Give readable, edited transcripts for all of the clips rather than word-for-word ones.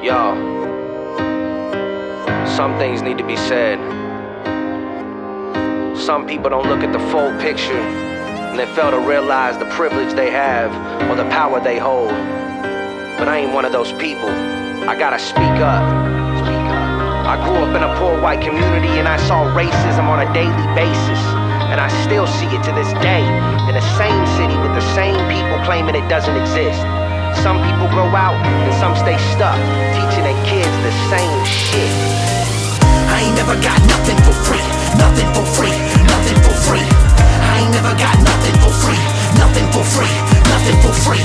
Yo, some things need to be said. Some people don't look at the full picture and they fail to realize the privilege they have or the power they hold. But I ain't one of those people. I gotta speak up. I grew up in a poor white community and I saw racism on a daily basis. And I still see it to this day in the same city with the same people claiming it doesn't exist. Some people grow out and some stay stuck, teaching their kids the same shit. I ain't never got nothing for free, nothing for free, nothing for free. I ain't never got nothing for free, nothing for free, nothing for free.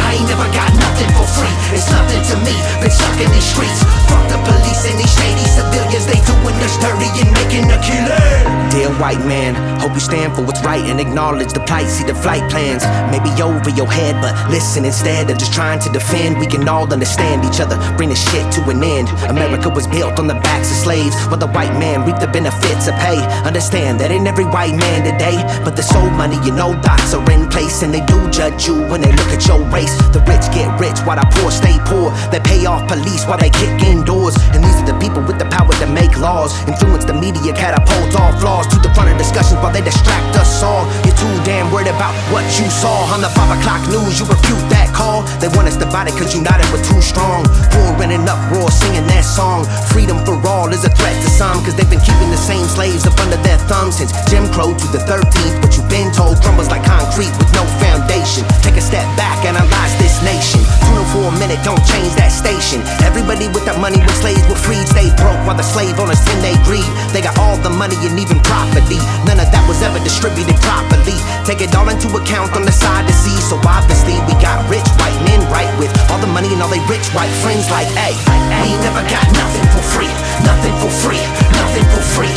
I ain't never got nothing for free, it's nothing to me. Been stuck in these streets, fuck the police and these shady civilians. They doing us dirty and making a killing. Dear white man, hope you stand for what's right and acknowledge the plight. See the flight plans, maybe over your head, but listen instead of just trying to defend. We can all understand each other, bring this shit to an end. America was built on the backs of slaves, while the white man reaped the benefits of pay. Understand that ain't every white man today, but the soul money, you know, dots are in place, and they do judge you when they look at your race. The rich get rich while the poor stay poor. They pay off police while they kick indoors. And these are the people with the power to make laws, influence the media, catapult all flaws to the front of discussions while they distract us all. You're too damn worried about what you saw on the 5 o'clock news. You refute that call. They want us divided cause united we're too strong. Poor in an uproar singing that song. Freedom for all is a threat to some, cause they've been keeping the same slaves up under their thumbs since Jim Crow to the 13th. But you've been told crumbles like concrete with no foundation. Take a step back, analyze this nation. Tune in for a minute, don't change that station. Everybody with that money when slaves were freed stayed broke while the slave owners in they greed. They got all the money and even property. None of that was ever distributed properly. Take it all into account on the side to see. So obviously we got rich white men right with all the money and all they rich white friends like, hey, we ain't never got nothing for free, nothing for free, nothing for free.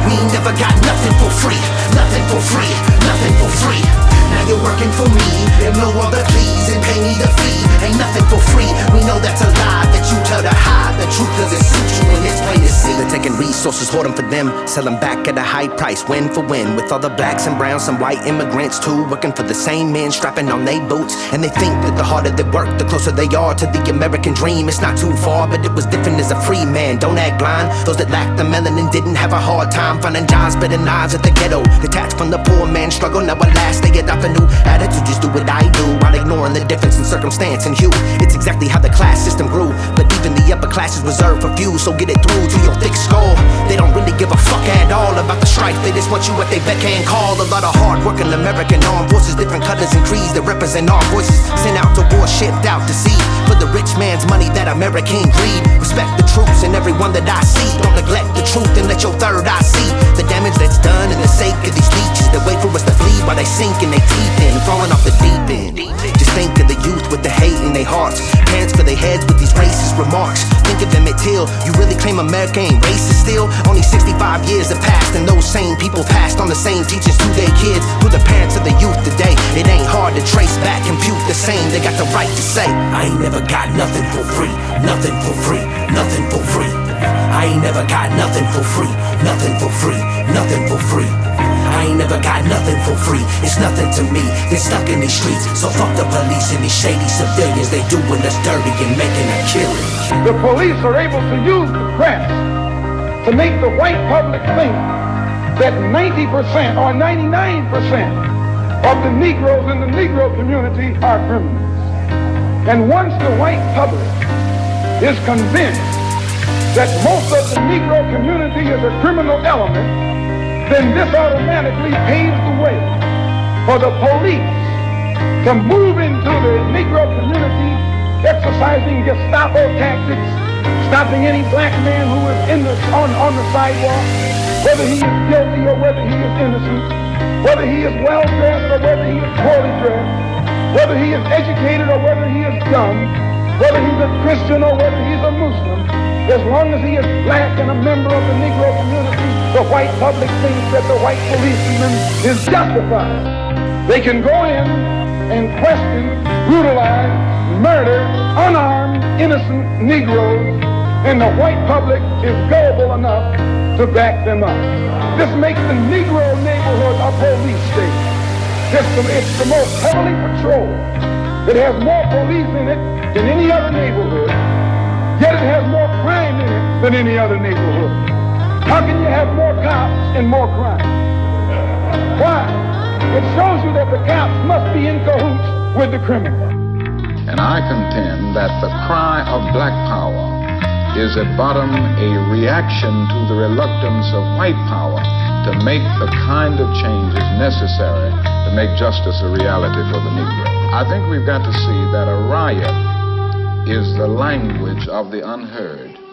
We ain't never got nothing for free, nothing for free, nothing for free. Now you're working for me, and no other please, and pay me the fee. Ain't nothing for free, we know that's a lie that you tell to hide the truth cause it suits you and it's plain to see. They're taking resources, hoard them for them, sell them back at a high price, win for win. With all the blacks and browns, some white immigrants too, working for the same men, strapping on their boots. And they think that the harder they work, the closer they are to the American dream. It's not too far, but it was different as a free man. Don't act blind, those that lacked the melanin didn't have a hard time finding jobs, better knives at the ghetto. Detached from the poor man's struggle, now at last they adopt a new attitude. Just do what I do, while ignoring the difference in circumstance and hue. It's exactly how the class system grew, but even the upper class is reserved for few. So get it through to your thick skull. They don't really give a fuck at all about the strife. They just want you at they beck and call. A lot of hard-working American armed forces, different colors and creeds that represent our voices. Sent out to war, shipped out to sea. For the rich man's money, that American greed. Respect the troops and everyone that I see. Don't neglect the truth and let your third eye see the damage that's done in the sake of these leeches. They wait for us to flee while they sink in their teeth in, falling off the deep end. Just think of the youth with the hate in their hearts. Parents for their heads with these racist remarks. Think of Emmett Till, you really claim America ain't racist still? Only 65 years have passed and those same people passed on the same teachings to their kids, who the parents of the youth today. It ain't hard to trace back, compute the same. They got the right to say, I ain't never got nothing for free, nothing for free, nothing for free. I ain't never got nothing for free, nothing for free, nothing for free. I ain't never got nothing for free, it's nothing to me. They're stuck in these streets, so fuck the police and these shady civilians. They doing us dirty and making a killing. The police are able to use the press to make the white public think that 90% or 99% of the Negroes in the Negro community are criminals. And once the white public is convinced that most of the Negro community is a criminal element, then this automatically paves the way for the police to move into the Negro community, exercising Gestapo tactics, stopping any black man who is on the sidewalk, whether he is guilty or whether he is innocent, whether he is well-dressed or whether he is poorly dressed, whether he is educated or whether he is dumb, whether he's a Christian or whether he's a Muslim. As long as he is black and a member of the Negro community, the white public thinks that the white policeman is justified. They can go in and question, brutalize, murder unarmed, innocent Negroes, and the white public is gullible enough to back them up. This makes the Negro neighborhood a police state. It's the most heavily patrolled. It has more police in it than any other neighborhood. Yet than any other neighborhood? How can you have more cops and more crime? Why? It shows you that the cops must be in cahoots with the criminals. And I contend that the cry of black power is at bottom a reaction to the reluctance of white power to make the kind of changes necessary to make justice a reality for the Negro. I think we've got to see that a riot is the language of the unheard.